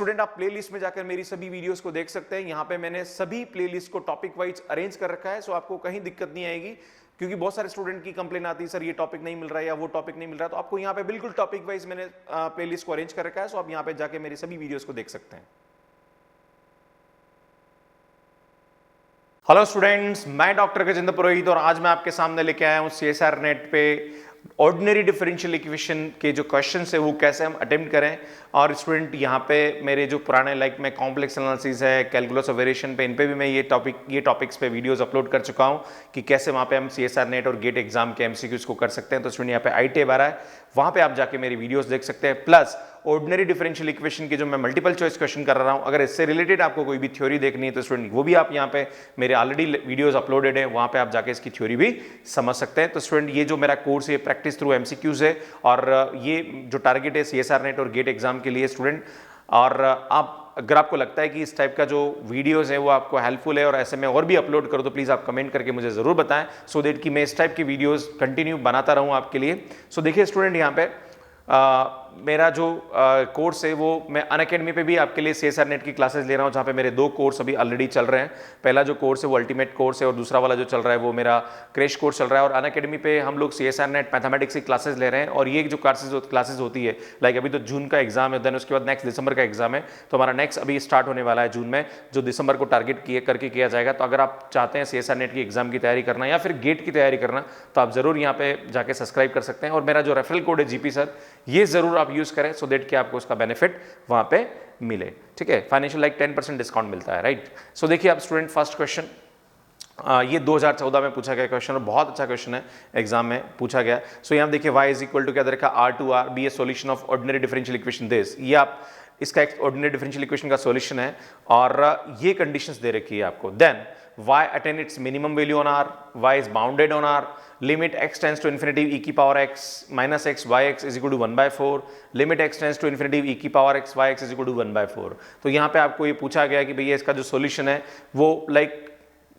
Student आप playlist में जाकर मेरी सभी वीडियोस को देख सकते हैं। यहाँ पे मैंने सभी प्लेलिस्ट को टॉपिक वाइज अरेंज कर रखा है, सो आपको कहीं दिक्कत नहीं आएगी, क्योंकि बहुत सारे स्टूडेंट की कंप्लेन आती है सर ये टॉपिक नहीं मिल रहा है या वो टॉपिक नहीं मिल रहा है। तो आपको यहाँ पे बिल्कुल टॉपिक वाइज मैंने प्लेलिस्ट को अरेंज कर रखा है, सो आप यहाँ पे जाके मेरी सभी वीडियोस को देख सकते हैं। हेलो स्टूडेंट्स, मैं डॉक्टर गजेंद्र पुरोहित और आज मैं आपके सामने लेके आया हूँ CSR नेट पे ऑर्डिनरी डिफरेंशियल इक्वेशन के जो क्वेश्चंस है वो कैसे हम अटेम्प्ट करें। और स्टूडेंट यहाँ पे मेरे जो पुराने लाइक में कॉम्प्लेक्स एनालिसिस है, कैलकुलस ऑफ वेरिएशन पे, इन पे भी मैं ये टॉपिक्स पे वीडियोस अपलोड कर चुका हूँ कि कैसे वहाँ पे हम CSR नेट और गेट एग्जाम के MCQs को कर सकते हैं। तो स्टूडेंट यहाँ पे ITAB आ रहा है, वहाँ पे आप जाके मेरी वीडियोस देख सकते हैं। प्लस ऑर्डिनरी डिफरेंशियल इक्वेशन के जो मैं मल्टीपल चॉइस क्वेश्चन कर रहा हूँ, अगर इससे रिलेटेड आपको कोई भी थ्योरी देखनी है तो स्टूडेंट वो भी आप यहाँ पे मेरे ऑलरेडी वीडियोस अपलोडेड है, वहाँ पे आप जाके इसकी थ्योरी भी समझ सकते हैं। तो स्टूडेंट ये जो मेरा कोर्स है प्रैक्टिस थ्रू MCQs है और ये जो टारगेट है CSR नेट और गेट एग्जाम के लिए स्टूडेंट। और आप अगर आपको लगता है कि इस टाइप का जो वीडियोस है वो आपको हेल्पफुल है और ऐसे में और भी अपलोड करो तो प्लीज़ आप कमेंट करके मुझे ज़रूर बताएं, सो दैट कि मैं इस टाइप की वीडियोस कंटिन्यू बनाता रहूं आपके लिए। सो देखिए स्टूडेंट, यहाँ पे मेरा जो कोर्स है वो मैं अनअकैडमी पे भी आपके लिए CSR नेट की क्लासेस ले रहा हूँ, जहाँ पे मेरे 2 कोर्स अभी ऑलरेडी चल रहे हैं। पहला जो कोर्स है वो अल्टीमेट कोर्स है और दूसरा वाला जो चल रहा है वो मेरा क्रैश कोर्स चल रहा है। और अनअकैडमी पे हम लोग CSR नेट मैथमेटिक्स की क्लासेस ले रहे हैं और ये जो क्लासेस होती है, लाइक अभी तो जून का एग्जाम है, देन उसके बाद नेक्स्ट दिसंबर का एग्जाम है। तो हमारा नेक्स्ट अभी स्टार्ट होने वाला है जून में, जो दिसंबर को टारगेट करके किया जाएगा। तो अगर आप चाहते हैं CSR नेट की एग्जाम की तैयारी करना या फिर गेट की तैयारी करना, तो आप जरूर यहाँ पे जाके सब्सक्राइब कर सकते हैं। और मेरा जो रेफरल कोड है GP सर, ये जरूर आप यूज करें, सो दैट कि आपको उसका बेनिफिट वहां पे मिले। ठीक है, फाइनेंशियल लाइक 10% डिस्काउंट मिलता है, राइट। सो देखिए आप स्टूडेंट, फर्स्ट क्वेश्चन ये 2014 में पूछा गया क्वेश्चन और बहुत अच्छा क्वेश्चन है, एग्जाम में पूछा गया। सो यहाँ देखिए y इज इक्वल टू क्या दे रखा, R2R be a solution of ordinary differential equation this. ये आप इसका एक ऑर्डिनरी डिफरेंशियल इक्वेशन का सॉल्यूशन है और ये कंडीशंस दे रखी है आपको। Then y attain its minimum value on R, y is bounded on R, limit x tends to infinity e की power x minus x yx is equal to 1/4, limit x tends to infinity e की power x yx is equal to 1/4। तो यहाँ पे आपको ये पूछा गया कि भैया इसका जो सॉल्यूशन है वो लाइक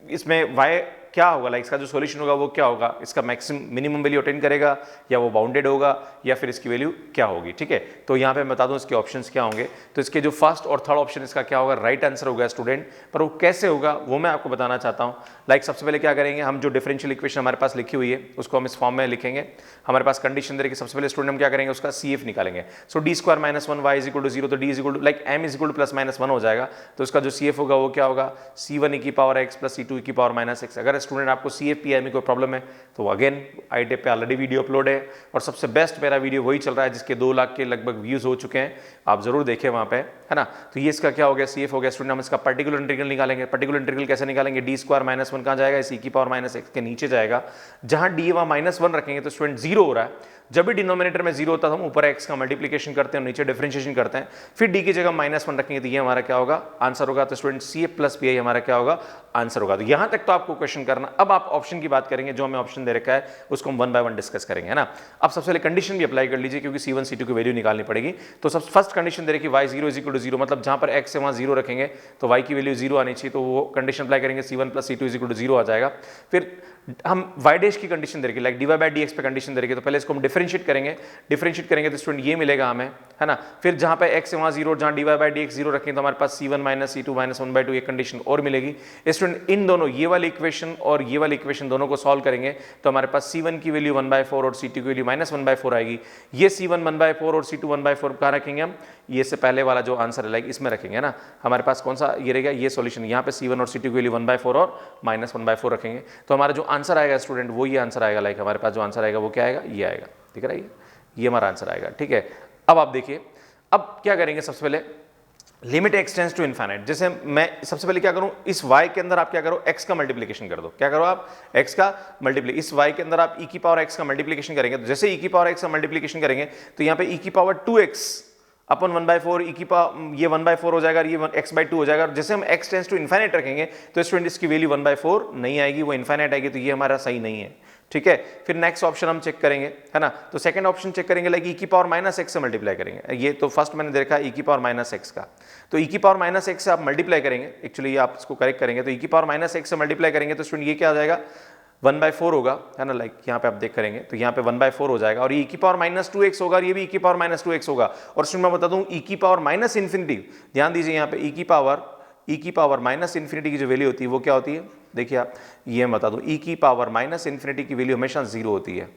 इसमें y क्या होगा, लाइक इसका जो सॉल्यूशन होगा वो क्या होगा, इसका मैक्सिमम मिनिमम वैल्यू अटेन करेगा या वो बाउंडेड होगा या फिर इसकी वैल्यू क्या होगी। ठीक है, तो यहाँ पे मैं बता दूं इसके ऑप्शंस क्या होंगे। तो इसके जो फर्स्ट और थर्ड ऑप्शन इसका क्या होगा, राइट आंसर होगा स्टूडेंट, पर वो कैसे होगा वो मैं आपको बताना चाहता हूँ। लाइक सबसे पहले क्या करेंगे, हम जो डिफरेंशियल इक्वेशन हमारे पास लिखी हुई है उसको हम इस फॉर्म में लिखेंगे। हमारे पास कंडीशन दे रही है, सबसे पहले स्टूडेंट हम क्या करेंगे, उसका CF निकालेंगे। So d² - 1 y is equal to 0, तो d is equal to like m is equal to +-1 हो जाएगा। तो उसका जो CF होगा वो क्या होगा, C1 e की power x plus C2 e की पावर -x। अगर स्टूडेंट आपको CF में कोई प्रॉब्लम है तो अगेन ITAB पे ऑलरेडी वीडियो अपलोड है और सबसे बेस्ट मेरा वीडियो वही चल रहा है जिसके 2 लाख के लगभग व्यूज हो चुके हैं, आप जरूर देखें वहां पे, है ना। तो ये इसका क्या हो गया, CF हो गया। स्टूडेंट हम इसका पर्टिकुलर इंटीग्रल निकालेंगे। पर्टिकुलर इंटीग्रल कैसे निकालेंगे, d² - 1 कहां जाएगा, इस e की पावर -x के नीचे जाएगा। जहां d वहां -1 रखेंगे तो स्टूडेंट 0 हो रहा है। जब भी डिनोमिनेटर में 0 होता है हम ऊपर x का मल्टीप्लिकेशन करते हैं और नीचे डिफरेंशिएशन करते हैं, फिर d की जगह -1 रखेंगे तो ये हमारा क्या होगा, आंसर होगा। तो स्टूडेंट CF + PI हमारा क्या होगा, आंसर होगा। तो यहां तक तो आपको क्वेश्चन करना। अब आप ऑप्शन की बात करेंगे, जो हमें ऑप्शन दे रखा है उसको हम 1 बाय 1 डिस्कस करेंगे, है ना। अब सबसे पहले कंडीशन भी अप्लाई कर लीजिए क्योंकि C1 C2 की वैल्यू निकालनी पड़ेगी। तो सब फर्स्ट कंडीशन दे रखी y 0 इज इक्वल टू 0, मतलब जहां पर x है वहां 0 रखेंगे तो y की वैल्यू 0 आनी चाहिए, तो वो कंडीशन अप्लाई करेंगे, C1 + C2 is equal to 0 आ जाएगा। फिर हम y डैश की कंडीशन दे रखी, लाइक dy बाय dx पे कंडीशन दे रखी, तो पहले इसको हम डिफरेंशिएट करेंगे तो स्टूडेंट ये मिलेगा हमें, है ना। फिर जहां पे x है वहां 0, जहां dy बाय dx 0 रखेंगे तो हमारे पास C1 - C2 - 1/2 ये कंडीशन और मिलेगी। स्टूडेंट इन दोनों, ये वाली इक्वेशन और ये वाली इक्वेशन दोनों को सॉल्व करेंगे तो हमारे पास C1 की वैल्यू 1/4 और C2 की वैल्यू -1/4 आएगी। ये C1 1/4 और C2 1/4 कहाँ रखेंगे हम, ये से पहले वाला जो आंसर है लाइक इसमें रखेंगे, है ना। हमारे पास कौन सा ये रहेगा, ये सॉल्यूशन। यहाँ पे C1 और C2 की वैल्यू 1/4 और -1/4 रखेंगे तो हमारा जो आंसर आएगा स्टूडेंट वो ये आंसर आएगा। लाइक हमारे पास जो आंसर आएगा वो क्या आएगा, ये आएगा, ठीक है, ये हमारा आंसर आएगा। ठीक है, अब आप देखिए, अब क्या करेंगे, सबसे पहले limit x tends to infinite. जैसे मैं सबसे पहले क्या करूं, इस y के अंदर आप क्या करो, x का मल्टीप्लिकेशन कर दो। क्या करो आप, x का मल्टीप्लिकेशन, इस y के अंदर आप e की पावर x का मल्टीप्लिकेशन करेंगे। तो जैसे e की पावर x का मल्टीप्लिकेशन करेंगे तो यहाँ पे e की पावर 2x अपन 1/4 e की पावर, ये 1/4 हो जाएगा, ये x/2 हो जाएगा। जैसे हम x टेंड्स टू इनफाइनाइट रखेंगे तो स्टूडेंट इसकी वैल्यू 1/4 नहीं आएगी, वो इनफाइनाइट आएगी, तो ये हमारा सही नहीं है। ठीक है, फिर नेक्स्ट ऑप्शन हम चेक करेंगे, है ना। तो सेकंड ऑप्शन चेक करेंगे, लाइक e की पावर -x से मल्टीप्लाई करेंगे। ये तो फर्स्ट मैंने देखा e की पावर -x का, तो e की पावर -x से आप मल्टीप्लाई करेंगे, एक्चुअली आप इसको करेक्ट करेंगे तो e की पावर -x से मल्टीप्लाई करेंगे तो स्टूडेंट ये क्या आ जाएगा, 1/4 होगा, है ना, लाइक यहाँ पे आप देख करेंगे तो यहाँ पे 1/4 हो जाएगा, और ये e⁻²x होगा और ये भी e⁻²x होगा। और इसमें मैं बता दूं e⁻∞, ध्यान दीजिए यहाँ पे e⁻∞ की जो वैल्यू होती है वो क्या होती है, देखिए आप, ये मैं बता दूं e⁻∞ की वैल्यू हमेशा 0 होती है,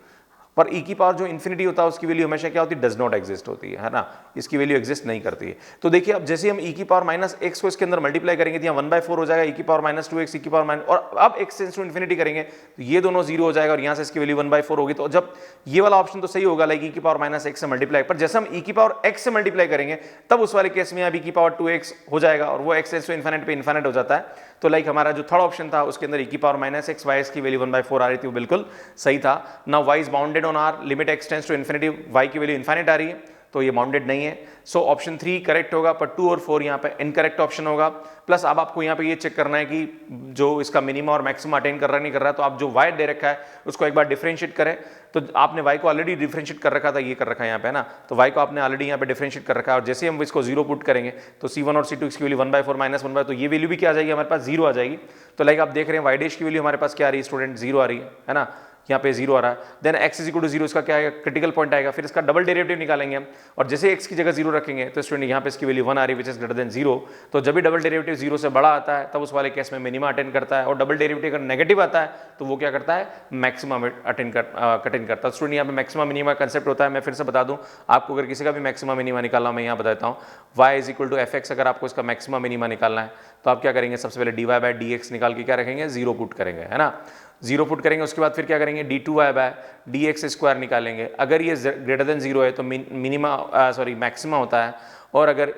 पर e की पावर जो इन्फिनिटी होता है उसकी वैल्यू हमेशा क्या होती है, डज नॉट एग्जिस्ट होती है ना, इसकी वैल्यू एग्जिस्ट नहीं करती है। तो देखिए अब जैसे हम e⁻x को इसके अंदर मल्टीप्लाई करेंगे तो यहाँ 1/4 हो जाएगा, e⁻²x और अब x टेंड्स टू इन्फिनिटी करेंगे तो ये दोनों 0 हो जाएगा और यहाँ से इसकी वैल्यू 1/4 होगी। तो जब ये वाला ऑप्शन तो सही होगा, लाइक e⁻x से मल्टीप्लाई, पर जैसे हम e⁻x से मल्टीप्लाई करेंगे तब उस वाले केस में अब e⁻2x हो जाएगा और वो x टेंड्स टू इन्फिनिटी पे इन्फिनिट हो जाता है। तो लाइक हमारा जो थर्ड ऑप्शन था उसके अंदर e⁻x y की वैल्यू 1/4 आ रही थी, वो बिल्कुल सही था। Now y is bounded on r, limit x tends to infinity, y की वैल्यू इन्फिनिट आ रही है तो ये बाउंडेड नहीं है। सो ऑप्शन 3 करेक्ट होगा, पर 2 और 4 यहाँ पे इनकरेक्ट ऑप्शन होगा। प्लस अब आपको यहाँ पे ये चेक करना है कि जो इसका मिनिमम और मैक्सिमम अटेन कर रहा नहीं कर रहा है, तो आप जो y दे रखा है उसको एक बार डिफरेंशिएट करें। तो आपने y को ऑलरेडी डिफरेंशिएट कर रखा था, ये कर रखा है यहाँ पे, है ना, तो y को आपने ऑलरेडी यहाँ पे डिफरेंशिएट कर रखा है और जैसे हम इसको 0 पुट करेंगे तो c1 और c2 की वैल्यू 1/4 -1/, तो ये वैल्यू भी क्या आ जाएगी हमारे पास, 0 आ जाएगी। तो लाइक आप देख रहे हैं y डैश की वैल्यू हमारे पास क्या आ रही है स्टूडेंट, 0 आ रही है ना, यहाँ पे 0 आ रहा है। देन x = 0 इसका क्या आएगा, क्रिटिकल पॉइंट आएगा, फिर इसका डबल डेरिवेटिव निकालेंगे हम, और जैसे x की जगह 0 रखेंगे तो स्टूडेंट यहाँ पे इसकी वैल्यू 1 आ रही है, विच इज ग्रेटर देन 0। तो जब भी डबल डेरिवेटिव 0 से बड़ा आता है तब उस वाले केस में मिनिमा अटेंड करता है, और डबल डेरिवेटिव अगर नेगेटिव आता है तो वो क्या करता है, मैक्सिमम अटेंड करता है। स्टूडेंट यहाँ पे मैक्सिमम मिनिमा कंसेप्ट होता है। मैं फिर से बता दूं आपको, अगर किसी का भी मैक्सिमम मिनिमा निकालना, मैं यहाँ बताता हूँ y = fx, अगर आपको इसका मैक्सिमम मिनिमा निकालना है तो आप क्या करेंगे, सबसे पहले dy/dx निकाल के क्या रखेंगे, 0 पुट करेंगे, है ना, 0 पुट करेंगे। उसके बाद फिर क्या करेंगे, d2y/dx² निकालेंगे। अगर ये ग्रेटर देन 0 है तो मैक्सिमा होता है, और अगर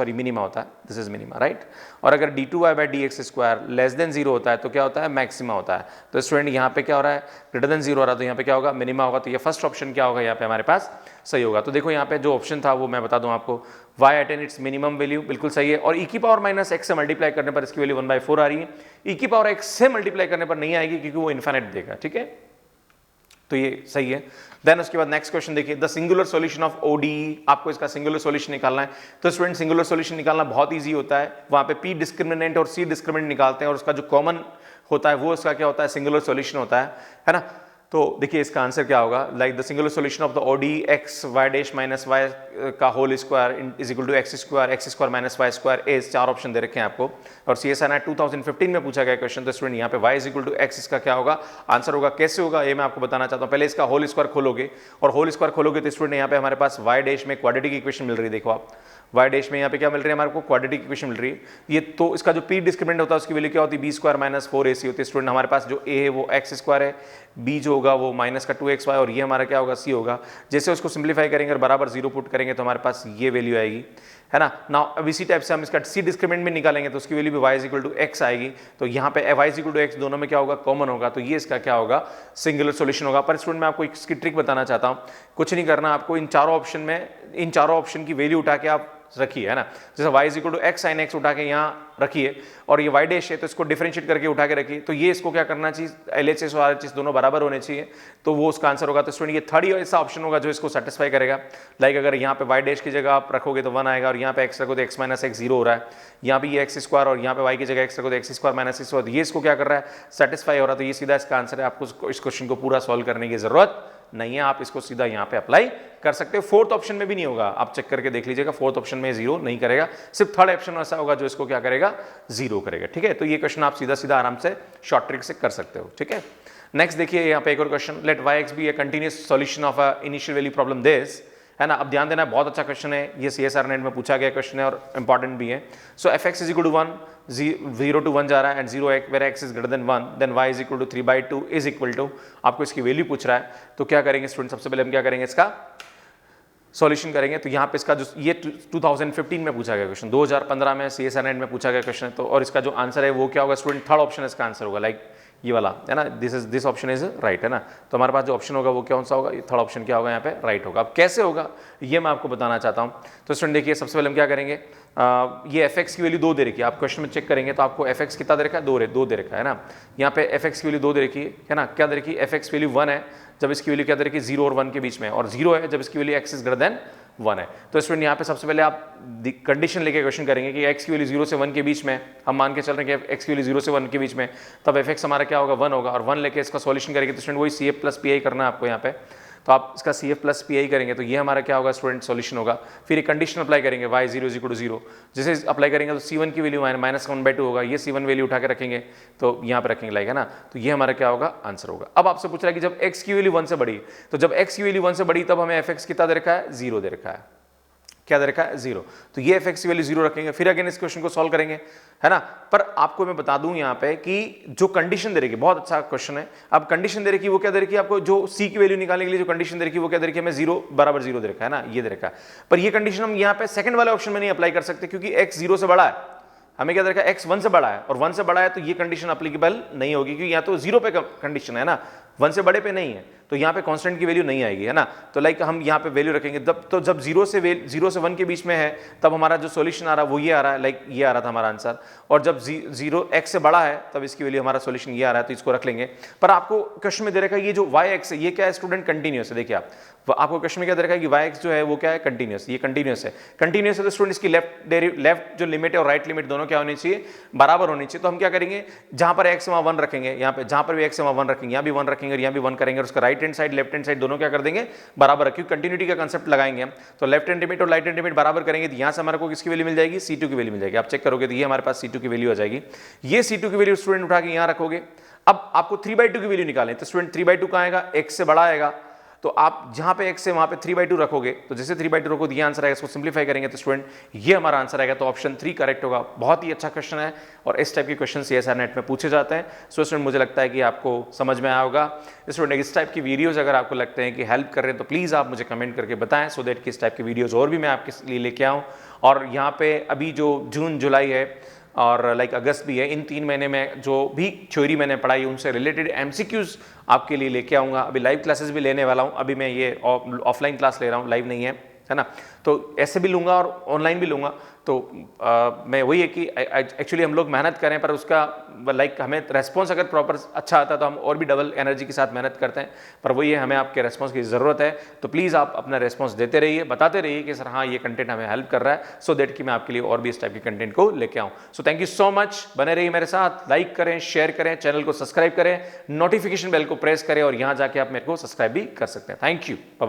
मिनिमा होता है, दिस इज मिनिमा, राइट। और अगर d2y/dx² लेस देन 0 होता है तो क्या होता है, मैक्सिमा होता है। तो स्टूडेंट यहाँ पे क्या हो रहा है, ग्रेटर देन 0 हो रहा है, तो यहाँ पे क्या होगा, मिनिमा होगा। तो ये फर्स्ट ऑप्शन क्या होगा यहाँ पे हमारे पास, सही होगा। तो देखो यहाँ पे जो ऑप्शन था वो मैं बता दूं आपको, y attain it's minimum value, बिल्कुल सही है। और e⁻x से मल्टीप्लाई करने पर इसकी वैल्यू 1/4 आ रही है, e⁻x से मल्टीप्लाई करने पर नहीं आएगी क्योंकि वो इन्फिनिट देगा, ठीक है, तो ये सही है। देन उसके बाद नेक्स्ट क्वेश्चन देखिए, the singular solution of ODE, आपको इसका सिंगुलर सॉल्यूशन निकालना है। तो स्टूडेंट सिंगुलर सॉल्यूशन निकालना बहुत इजी होता है, वहां पे P डिस्क्रिमिनेंट और C डिस्क्रिमिनेंट निकालते हैं और उसका जो कॉमन होता है वो उसका क्या होता है, सिंगुलर सॉल्यूशन होता है ना। तो देखिए इसका आंसर क्या होगा, like the singular solution of the ODE x y dash minus y का whole square is equal to x² minus y² is, 4 option दे रखे हैं आपको, और CSIR नेट 2015 में पूछा गया क्वेश्चन। तो स्टूडेंट यहाँ पे y is equal to x, इसका क्या होगा, आंसर होगा। कैसे होगा ये मैं आपको बताना चाहता हूँ। पहले इसका होल स्क्वायर खोलोगे, और होल स्क्वायर खोलोगे तो स्टूडेंट यहाँ पे हमारे पास y डैश में क्वाड्रेटिक इक्वेशन मिल रही है, देखो आप y डैश में यहाँ पे क्या मिल रही है हमारे को, क्वाड्रेटिक इक्वेशन मिल रही है। ये तो इसका जो P डिस्क्रिमिनेंट होता है उसकी वैल्यू क्या होती है, b² माइनस 4ac होती है। स्टूडेंट हमारे पास जो a है वो x² है, b जो होगा वो माइनस का 2xy, और ये हमारा क्या होगा, c होगा। जैसे उसको सिंप्लीफाई करेंगे और बराबर 0 पुट करेंगे तो हमारे पास ये वैल्यू आएगी, है ना। नाउ अब इसी टाइप से हम इसका c डिस्क्रिमिनेंट में निकालेंगे तो उसकी वैल्यू भी y is equal to x आएगी। तो यहाँ पे y is equal to x दोनों में क्या होगा, कॉमन होगा, तो ये इसका क्या होगा, सिंगुलर सॉल्यूशन होगा। पर स्टूडेंट मैं आपको इसकी ट्रिक बताना चाहता हूँ, कुछ नहीं करना आपको, इन चारों ऑप्शन की वैल्यू उठा के आप रखिए, है ना। जैसे y is equal to x sin x उठा के यहाँ रखिए, और ये y डैश है तो इसको डिफरेंशिएट करके उठा के रखिए। तो ये इसको क्या करना चाहिए, LHS और RHS दोनों बराबर होने चाहिए, तो वो उसका आंसर होगा। तो स्टूडेंट ये थर्ड ऐसा ऑप्शन होगा जो इसको सेटिस्फाई करेगा। लाइक अगर यहाँ पे y डैश की जगह आप रखोगे तो 1 आएगा, और यहाँ पे x रखो तो x माइनस x 0 हो रहा है, यहाँ पे ये x² और यहाँ पे y की जगह x रखो तो x² माइनस x, ये इसको क्या कर रहा है, सेटिस्फाई हो रहा है। तो ये सीधा इसका आंसर है। आपको इस क्वेश्चन को पूरा सॉल्व करने की जरूरत नहीं है, आप इसको सीधा यहाँ पे अप्लाई कर सकते हो। फोर्थ ऑप्शन में भी नहीं होगा, आप चेक करके देख लीजिएगा, फोर्थ ऑप्शन में 0 नहीं करेगा, सिर्फ थर्ड ऑप्शन ऐसा होगा जो इसको क्या करेगा, 0 करेगा, ठीक है। तो ये क्वेश्चन आप सीधा सीधा आराम से शॉर्ट ट्रिक से कर सकते हो, ठीक है। नेक्स्ट देखिए यहाँ पे एक और question, let y(x) be a continuous solution of a initial value problem this, है ना। अब ध्यान देना, बहुत अच्छा क्वेश्चन है ये, CSIR नेट में पूछा गया क्वेश्चन है और इंपॉर्टेंट भी है। So fx is equal to 1, 0 to 1 जा रहा है, and 0 where x is greater than 1, then y is equal to 3/2 is equal to, आपको इसकी वैल्यू पूछ रहा है। तो क्या करेंगे स्टूडेंट, सबसे पहले हम क्या करेंगे, इसका सॉल्यूशन करेंगे। तो यहाँ पे इसका जो ये 2015 में पूछा गया क्वेश्चन, 2015 में CSIR नेट में पूछा गया क्वेश्चन है। तो और इसका जो आंसर है वो क्या होगा स्टूडेंट, थर्ड ऑप्शन इसका आंसर होगा, लाइक ये वाला, है ना, दिस ऑप्शन इज राइट, है ना। तो हमारे पास जो ऑप्शन होगा वो कौन सा होगा, थर्ड ऑप्शन क्या होगा यहाँ पे, राइट होगा। अब कैसे होगा ये मैं आपको बताना चाहता हूँ। तो स्टूडेंट देखिए, सबसे पहले हम क्या करेंगे, ये fx की वैल्यू 2 दे रखी है, आप क्वेश्चन में चेक करेंगे तो आपको fx कितना दे रखा है, 2 दे रखा है ना। यहाँ पे fx की वैल्यू 2 दे रखी है ना, क्या दे रखी है, fx वैल्यू 1 है जब इसकी वैल्यू क्या दे रखी है, 0 और 1 के बीच में, और 0 है जब इसकी value x is greater than 1 है। तो स्टूडेंट यहाँ पे सबसे पहले आप कंडीशन लेके क्वेश्चन करेंगे कि x की वैल्यू 0 से 1 के बीच में, हम मान के चल रहे हैं कि x की वैल्यू 0 से 1 के बीच में, तब fx हमारा क्या होगा 1 होगा, और 1 लेके इसका सॉल्यूशन करेंगे तो स्टूडेंट वही CF प्लस PI करना है आपको यहाँ पे। तो आप इसका CF प्लस PI करेंगे तो ये हमारा क्या होगा स्टूडेंट सॉल्यूशन होगा। फिर एक कंडीशन अप्लाई करेंगे y0 इज इक्वल टू 0, जैसे अप्लाई करेंगे तो C1 की वैल्यू -1/2 होगा, ये C1 वैल्यू उठा के रखेंगे तो यहाँ पे रखेंगे लाइक है ना, तो ये हमारा क्या होगा आंसर होगा। अब आपसे पूछ रहा है कि जब x की वैल्यू 1 से बढ़ी, तो जब x की वैल्यू 1 से बढ़ी तब हमें fx कितना दे रखा है 0 दे रखा है, क्या दे रखा है 0, तो ये fx की वैल्यू 0 रखेंगे। फिर अगेन इस क्वेश्चन को सॉल्व करेंगे है ना। पर आपको मैं बता दूं यहाँ पे कि जो कंडीशन दे रही है, बहुत अच्छा क्वेश्चन है, अब कंडीशन दे रही है वो क्या दे रही है आपको, जो c की वैल्यू निकालने के लिए जो कंडीशन दे रही है वो क्या दे रही है हमें 0 बराबर 0 दे रखा है ना, ये दे रखा है। पर ये कंडीशन हम यहाँ पे सेकंड वाले ऑप्शन में नहीं अप्लाई कर सकते क्योंकि x 0 से बड़ा है, हमें क्या दे रखा है x 1 से बड़ा है, और 1 से बड़ा है तो ये कंडीशन अप्लीकेबल नहीं होगी क्योंकि यहाँ तो 0 पे कंडीशन है ना, 1 से बड़े पे नहीं है, तो यहाँ पे कांस्टेंट की वैल्यू नहीं आएगी है ना। तो लाइक हम यहाँ पे वैल्यू रखेंगे तो जब 0 से 1 के बीच में है तब हमारा जो सॉल्यूशन आ रहा है वो ये आ रहा है, लाइक ये आ रहा था हमारा आंसर, और जब 0 x से बड़ा है तब इसकी वैल्यू हमारा सॉल्यूशन ये आ रहा है, तो इसको रख लेंगे। पर आपको क्वेश्चन में दे रखा है ये जो y(x) है ये क्या है स्टूडेंट कंटिन्यूअस है। देखिए आपको क्वेश्चन में क्या दे रखा है कि y(x) जो है वो क्या है कंटिन्यूअस, ये कंटिन्यूअस है। कंटिन्यूअस है तो स्टूडेंट इसकी लेफ्ट जो लिमिट है और राइट लिमिट दोनों क्या होनी चाहिए बराबर होनी चाहिए। तो हम क्या करेंगे, जहां पर x वहां 1 रखेंगे, यहाँ पे जहां पर भी x वहां 1 रखेंगे, यहाँ भी 1 रखेंगे और यहाँ भी 1 करेंगे, और उसका right hand side left hand side दोनों क्या कर देंगे बराबर रखें, कंटिन्यूटी का कंसेप्ट लगाएंगे हम। तो लेफ्ट हैंड लिमिट और राइट हैंड लिमिट बराबर करेंगे तो यहां से हमारे को किसकी वैल्यू मिल जाएगी C2 की वैल्यू मिल जाएगी। आप चेक करोगे तो ये हमारे पास C2 की वैल्यू आ जाएगी, ये C2 की वैल्यू स्टूडेंट उठा के यहां रखोगे। अब आपको 3/2 की वैल्यू निकालें तो स्टूडेंट 3/2 कहां आएगा, x से बड़ा आएगा, तो आप जहां पे x है वहां पे 3/2 रखोगे, तो जैसे 3/2 रखोगे ये आंसर आएगा, इसको सिंपलीफाई करेंगे तो स्टूडेंट ये हमारा आंसर आएगा। तो ऑप्शन 3 करेक्ट होगा। बहुत ही अच्छा क्वेश्चन है और इस टाइप के क्वेश्चन CSR नेट में पूछे जाते हैं। सो स्टूडेंट मुझे लगता है कि आपको समझ में आया होगा। स्टूडेंट इस टाइप की वीडियोस अगर आपको लगते हैं कि हेल्प कर रहे हैं तो प्लीज़ आप मुझे कमेंट करके बताएं, सो दैट कि इस टाइप की वीडियोज़ और भी मैं आपके लिए लेके आऊँ। और यहाँ पे अभी जो जून जुलाई है और लाइक अगस्त भी है, इन 3 महीने में जो भी थ्योरी मैंने पढ़ाई उनसे रिलेटेड MCQs आपके लिए लेके आऊँगा। अभी लाइव क्लासेस भी लेने वाला हूँ, अभी मैं ये ऑफलाइन क्लास ले रहा हूँ, लाइव नहीं है ना, तो ऐसे भी लूँगा और ऑनलाइन भी लूँगा। तो मैं वही है कि एक्चुअली हम लोग मेहनत करें पर उसका लाइक हमें रेस्पॉन्स अगर प्रॉपर अच्छा आता है तो हम और भी डबल एनर्जी के साथ मेहनत करते हैं। पर वही है, हमें आपके रेस्पॉन्स की ज़रूरत है। तो प्लीज़ आप अपना रेस्पॉन्स देते रहिए, बताते रहिए कि सर हाँ ये कंटेंट हमें हेल्प कर रहा है, सो दैट कि मैं आपके लिए और भी इस टाइप के कंटेंट को लेके आऊँ। So thank you so much, बने रहिए मेरे साथ, लाइक करें, शेयर करें, चैनल को सब्सक्राइब करें, नोटिफिकेशन बेल को प्रेस करें और यहाँ जाके आप मेरे को सब्सक्राइब भी कर सकते हैं। Thank you, bye bye.